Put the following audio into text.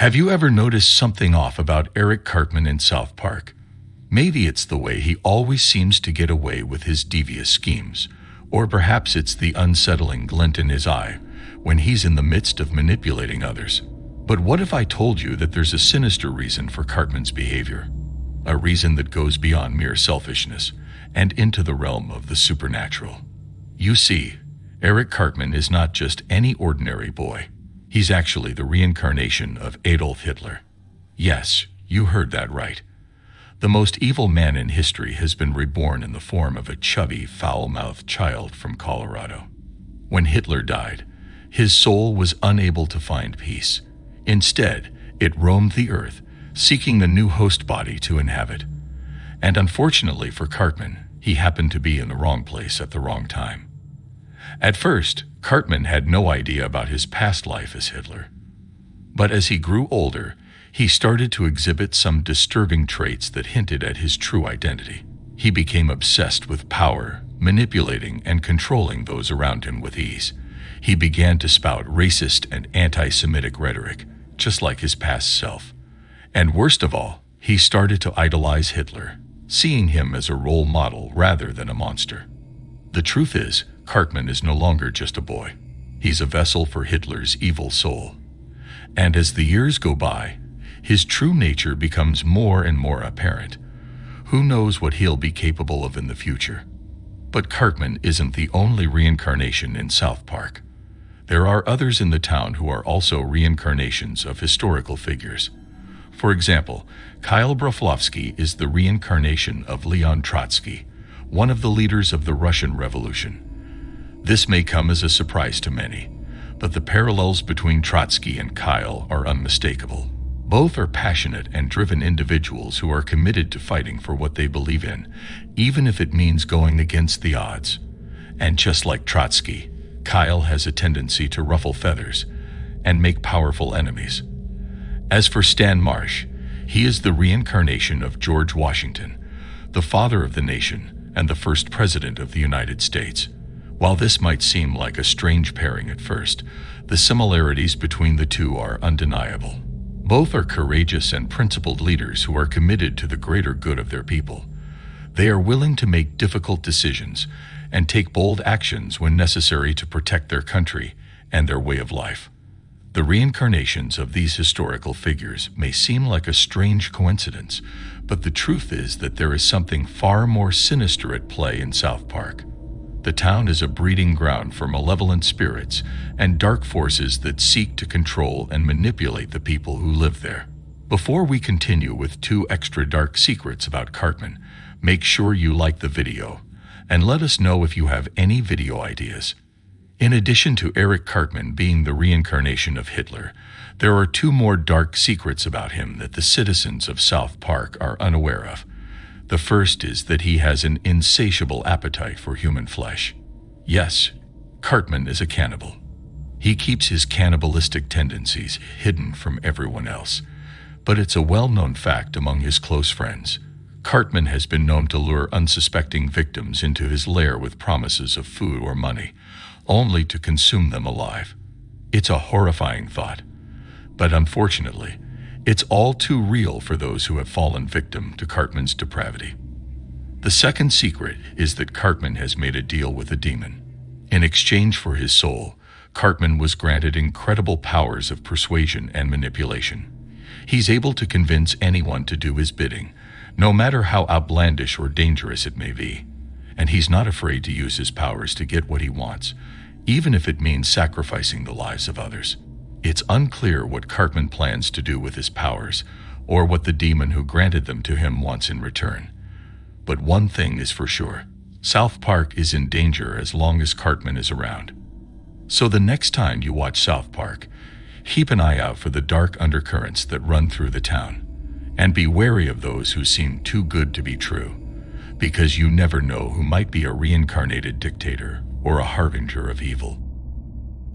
Have you ever noticed something off about Eric Cartman in South Park? Maybe it's the way he always seems to get away with his devious schemes, or perhaps it's the unsettling glint in his eye when he's in the midst of manipulating others. But what if I told you that there's a sinister reason for Cartman's behavior? A reason that goes beyond mere selfishness and into the realm of the supernatural. You see, Eric Cartman is not just any ordinary boy. He's actually the reincarnation of Adolf Hitler. Yes, you heard that right. The most evil man in history has been reborn in the form of a chubby, foul-mouthed child from Colorado. When Hitler died, his soul was unable to find peace. Instead, it roamed the earth, seeking a new host body to inhabit. And unfortunately for Cartman, he happened to be in the wrong place at the wrong time. At first, Cartman had no idea about his past life as Hitler. But as he grew older, he started to exhibit some disturbing traits that hinted at his true identity. He became obsessed with power, manipulating and controlling those around him with ease. He began to spout racist and anti-Semitic rhetoric, just like his past self. And worst of all, he started to idolize Hitler, seeing him as a role model rather than a monster. The truth is, Cartman is no longer just a boy. He's a vessel for Hitler's evil soul. And as the years go by, his true nature becomes more and more apparent. Who knows what he'll be capable of in the future? But Cartman isn't the only reincarnation in South Park. There are others in the town who are also reincarnations of historical figures. For example, Kyle Broflovsky is the reincarnation of Leon Trotsky, one of the leaders of the Russian Revolution. This may come as a surprise to many, but the parallels between Trotsky and Kyle are unmistakable. Both are passionate and driven individuals who are committed to fighting for what they believe in, even if it means going against the odds. And just like Trotsky, Kyle has a tendency to ruffle feathers and make powerful enemies. As for Stan Marsh, he is the reincarnation of George Washington, the father of the nation and the first president of the United States. While this might seem like a strange pairing at first, the similarities between the two are undeniable. Both are courageous and principled leaders who are committed to the greater good of their people. They are willing to make difficult decisions and take bold actions when necessary to protect their country and their way of life. The reincarnations of these historical figures may seem like a strange coincidence, but the truth is that there is something far more sinister at play in South Park. The town is a breeding ground for malevolent spirits and dark forces that seek to control and manipulate the people who live there. Before we continue with 2 extra dark secrets about Cartman, make sure you like the video and let us know if you have any video ideas. In addition to Eric Cartman being the reincarnation of Hitler, there are 2 more dark secrets about him that the citizens of South Park are unaware of. The first is that he has an insatiable appetite for human flesh. Yes, Cartman is a cannibal. He keeps his cannibalistic tendencies hidden from everyone else, but it's a well-known fact among his close friends. Cartman has been known to lure unsuspecting victims into his lair with promises of food or money, only to consume them alive. It's a horrifying thought, but unfortunately, it's all too real for those who have fallen victim to Cartman's depravity. The second secret is that Cartman has made a deal with a demon. In exchange for his soul, Cartman was granted incredible powers of persuasion and manipulation. He's able to convince anyone to do his bidding, no matter how outlandish or dangerous it may be. And he's not afraid to use his powers to get what he wants, even if it means sacrificing the lives of others. It's unclear what Cartman plans to do with his powers, or what the demon who granted them to him wants in return. But one thing is for sure, South Park is in danger as long as Cartman is around. So the next time you watch South Park, keep an eye out for the dark undercurrents that run through the town, and be wary of those who seem too good to be true, because you never know who might be a reincarnated dictator or a harbinger of evil.